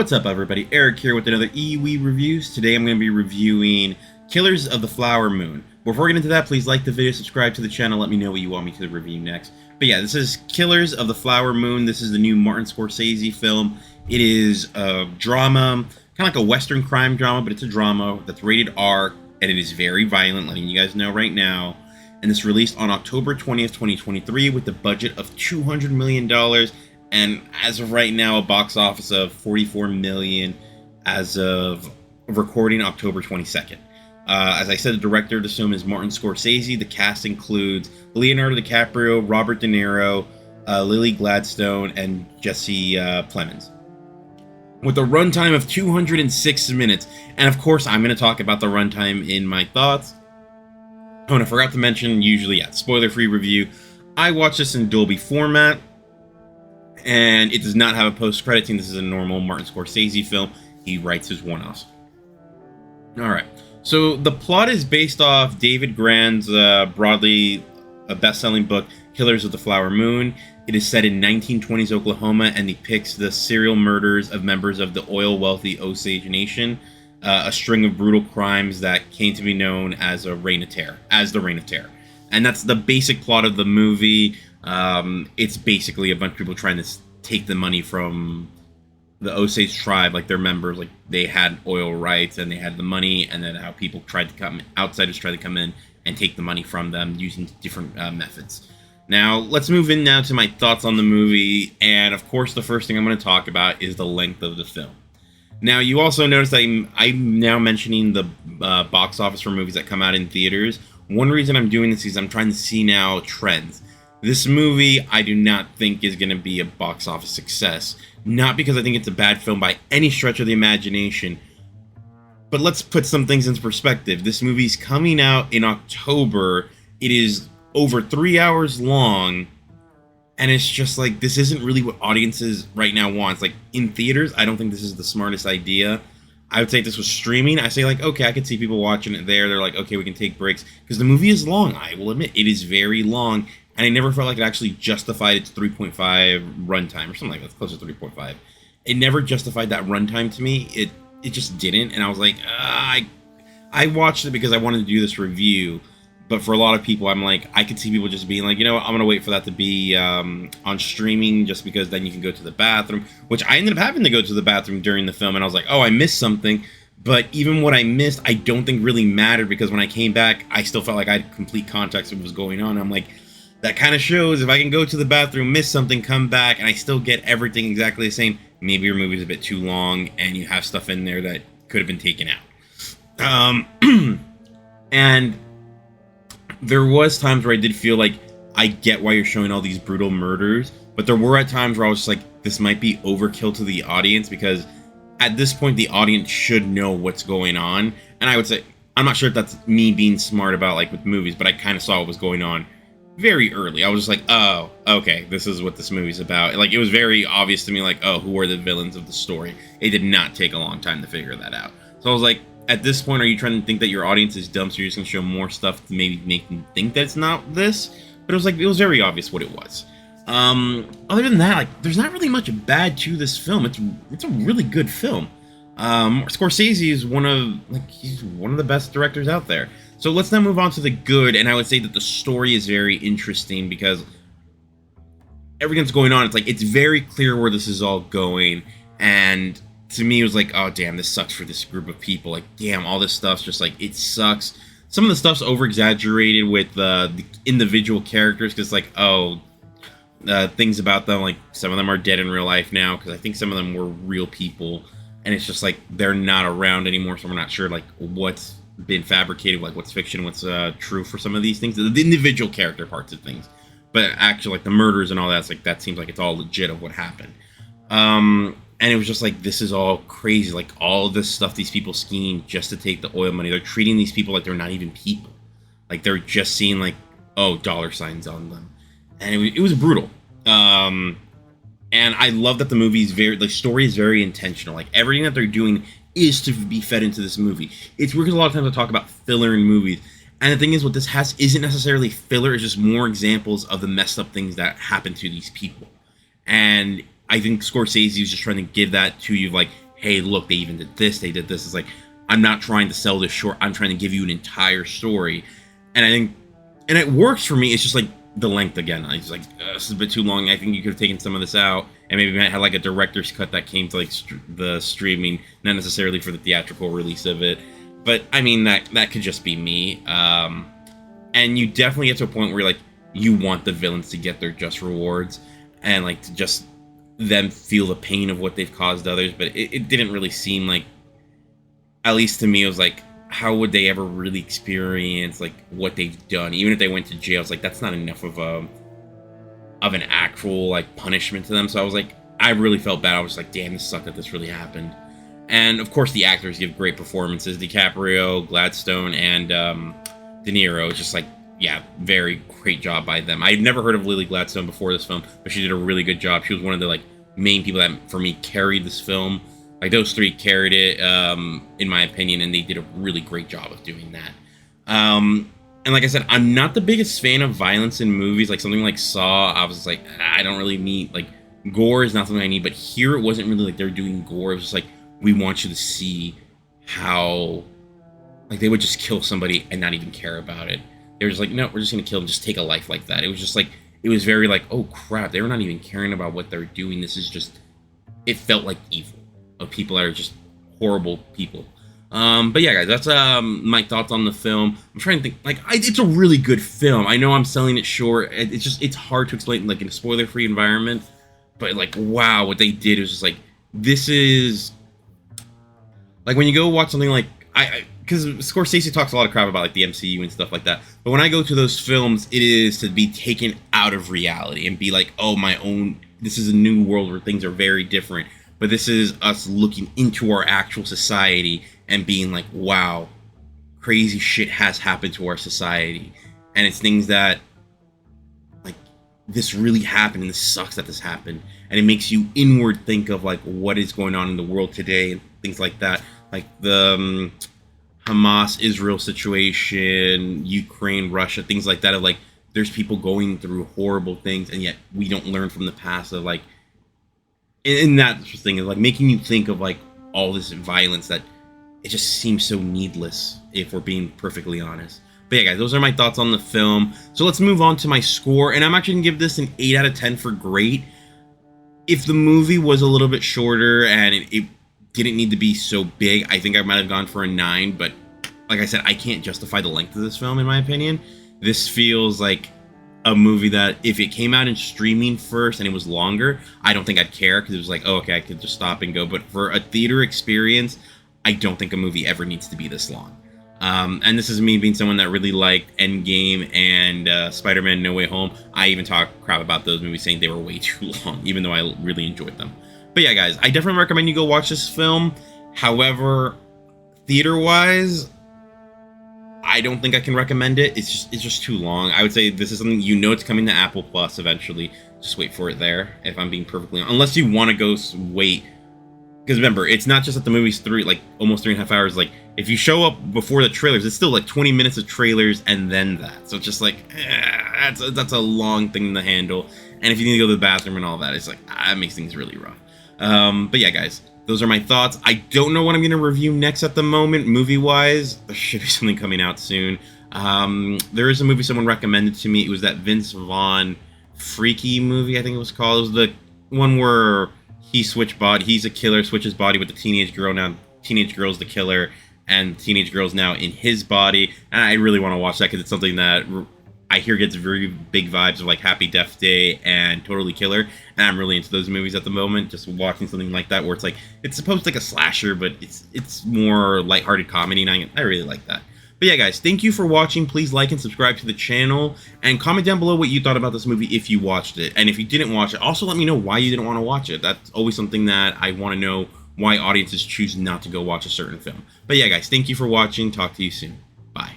What's up, everybody? Eric here with another EWE Reviews. Today I'm going to be reviewing Killers of the Flower Moon. Before we get into that, please like the video, subscribe to the channel, let me know what you want me to review next. But yeah, this is Killers of the Flower Moon. This is the new Martin Scorsese film. It is a drama, kind of like a Western crime drama, but it's a drama that's rated R, and it is very violent, letting you guys know right now. And it's released on October 20th, 2023 with a budget of $200 million. And as of right now, a box office of $44 million as of recording October 22nd. As I said, the director of this film is Martin Scorsese. The cast includes Leonardo DiCaprio, Robert De Niro, Lily Gladstone, and Jesse Plemons. With a runtime of 206 minutes. And of course, I'm going to talk about the runtime in my thoughts. Oh, and I forgot to mention, usually, spoiler-free review. I watched this in Dolby format. And it does not have a post-credit scene. This is a normal Martin Scorsese film. He writes his one-offs. Alright, so the plot is based off David Grann's broadly best-selling book, Killers of the Flower Moon. It is set in 1920s Oklahoma and depicts the serial murders of members of the oil-wealthy Osage Nation, a string of brutal crimes that came to be known as the Reign of Terror. And that's the basic plot of the movie. It's basically a bunch of people trying to take the money from the Osage tribe, like their members, like they had oil rights and they had the money, and then how people outsiders tried to come in and take the money from them using different methods. Now, let's move in now to my thoughts on the movie, and of course the first thing I'm going to talk about is the length of the film. Now, you also notice that I'm now mentioning the box office for movies that come out in theaters. One reason I'm doing this is I'm trying to see now trends. This movie, I do not think is going to be a box office success. Not because I think it's a bad film by any stretch of the imagination. But let's put some things into perspective. This movie's coming out in October. It is over 3 hours long. And it's just like, this isn't really what audiences right now want. It's like, in theaters, I don't think this is the smartest idea. I would say if this was streaming, I say like, okay, I could see people watching it there. They're like, okay, we can take breaks. Because the movie is long. I will admit, it is very long. And I never felt like it actually justified its 3.5 runtime or something like that. It's close to 3.5. It never justified that runtime to me. It just didn't. And I was like, I watched it because I wanted to do this review. But for a lot of people, I'm like, I could see people just being like, you know what, I'm going to wait for that to be on streaming just because then you can go to the bathroom. Which I ended up having to go to the bathroom during the film. And I was like, oh, I missed something. But even what I missed, I don't think really mattered because when I came back, I still felt like I had complete context of what was going on. I'm like, that kind of shows if I can go to the bathroom, miss something, come back, and I still get everything exactly the same, maybe your movie's a bit too long and you have stuff in there that could have been taken out. And there was times where I did feel like I get why you're showing all these brutal murders, but there were at times where I was just like, this might be overkill to the audience because at this point the audience should know what's going on. And I would say, I'm not sure if that's me being smart about like with movies, but I kind of saw what was going on very early. I was just like, oh, okay, this is what this movie's about. Like, it was very obvious to me, like, oh, who are the villains of the story? It did not take a long time to figure that out. So I was like, at this point, are you trying to think that your audience is dumb, so you're just going to show more stuff to maybe make them think that it's not this? But it was like, it was very obvious what it was. Other than that, like, there's not really much bad to this film. It's a really good film. Scorsese is he's one of the best directors out there. So let's now move on to the good, and I would say that the story is very interesting because everything that's going on, it's like, it's very clear where this is all going, and to me, it was like, oh, damn, this sucks for this group of people. Like, damn, all this stuff's just like, it sucks. Some of the stuff's over-exaggerated with the individual characters, because like, things about them, like, some of them are dead in real life now, because I think some of them were real people, and it's just like, they're not around anymore, so we're not sure, like, what's been fabricated, like what's fiction, what's true for some of these things, the individual character parts of things, but actually like the murders and all that's like, that seems like it's all legit of what happened. And it was just like, this is all crazy, like all this stuff these people scheme just to take the oil money. They're treating these people like they're not even people, like they're just seeing like, oh, dollar signs on them, and it was brutal. And I love that the story is very intentional. Like everything that they're doing is to be fed into this movie. It's weird because a lot of times I talk about filler in movies, and the thing is, what this has isn't necessarily filler. It's just more examples of the messed up things that happen to these people. And I think Scorsese was just trying to give that to you, like, hey, look, they even did this, they did this. It's like, I'm not trying to sell this short. I'm trying to give you an entire story. And I think, and it works for me. It's just like the length again. I was like, this is a bit too long. I think you could have taken some of this out and maybe had like a director's cut that came to like the streaming, not necessarily for the theatrical release of it. But I mean, that could just be me. And you definitely get to a point where like you want the villains to get their just rewards and like to just them feel the pain of what they've caused others. But it didn't really seem like, at least to me, it was like, how would they ever really experience like what they've done? Even if they went to jail, it's like that's not enough of an actual like punishment to them. So I was like, I really felt bad. I was like, damn, this sucked that this really happened. And of course, the actors give great performances. DiCaprio, Gladstone, and De Niro. It's just like, yeah, very great job by them. I'd never heard of Lily Gladstone before this film, but she did a really good job. She was one of the like main people that, for me, carried this film. Like, those three carried it, in my opinion, and they did a really great job of doing that. And like I said, I'm not the biggest fan of violence in movies. Like, something like Saw, I was like, I don't really need, like, gore is not something I need. But here, it wasn't really like they were doing gore. It was just like, we want you to see how, like, they would just kill somebody and not even care about it. They were just like, no, we're just going to kill them, just take a life like that. It was just like, it was very like, oh, crap, they were not even caring about what they're doing. This is just, it felt like evil. Of people that are just horrible people. But yeah, guys, that's my thoughts on the film. I'm trying to think, like, it's a really good film. I know I'm selling it short. It's hard to explain, like, in a spoiler-free environment. But, like, wow, what they did is just, like, this is, like, when you go watch something like, because Scorsese talks a lot of crap about, like, the MCU and stuff like that. But when I go to those films, it is to be taken out of reality and be like, oh, this is a new world where things are very different. But this is us looking into our actual society and being like, wow, crazy shit has happened to our society. And it's things that, like, this really happened and this sucks that this happened. And it makes you inward think of, like, what is going on in the world today and things like that. Like the Hamas-Israel situation, Ukraine, Russia, things like that. Of, like, there's people going through horrible things and yet we don't learn from the past of, like, and that thing is like making you think of like all this violence that it just seems so needless, if we're being perfectly honest. But yeah, guys, those are my thoughts on the film. So let's move on to my score, and I'm actually gonna give this an 8 out of 10 for great. If the movie was a little bit shorter and it didn't need to be so big, I think I might have gone for a 9. But like I said, I can't justify the length of this film, in my opinion. This feels like a movie that if it came out in streaming first and it was longer, I don't think I'd care, because it was like, oh, okay, I could just stop and go. But for a theater experience, I don't think a movie ever needs to be this long. And this is me being someone that really liked Endgame and Spider-Man No Way Home. I even talked crap about those movies, saying they were way too long, even though I really enjoyed them. But yeah, guys, I definitely recommend you go watch this film. However, theater-wise, I don't think I can recommend it. It's just too long. I would say this is something, you know, it's coming to Apple Plus eventually. Just wait for it there, if I'm being perfectly honest. Unless you want to go wait. Because remember, it's not just that the movie's almost 3.5 hours. Like, if you show up before the trailers, it's still like 20 minutes of trailers and then that. So it's just like, that's a long thing to handle. And if you need to go to the bathroom and all that, it's like, that makes things really rough. But yeah, guys, those are my thoughts. I don't know what I'm going to review next at the moment, movie-wise. There should be something coming out soon. There is a movie someone recommended to me. It was that Vince Vaughn Freaky movie, I think it was called. It was the one where he's a killer, switches body with the teenage girl. Now teenage girl's the killer, and teenage girl's now in his body. And I really want to watch that, because it's something that I hear gets very big vibes of like Happy Death Day and Totally Killer, and I'm really into those movies at the moment. Just watching something like that where it's like, it's supposed to be like a slasher, but it's more lighthearted comedy, and I really like that. But yeah, guys, thank you for watching. Please like and subscribe to the channel, and comment down below what you thought about this movie if you watched it. And if you didn't watch it, also let me know why you didn't want to watch it. That's always something that I want to know, why audiences choose not to go watch a certain film. But yeah, guys, thank you for watching. Talk to you soon. Bye.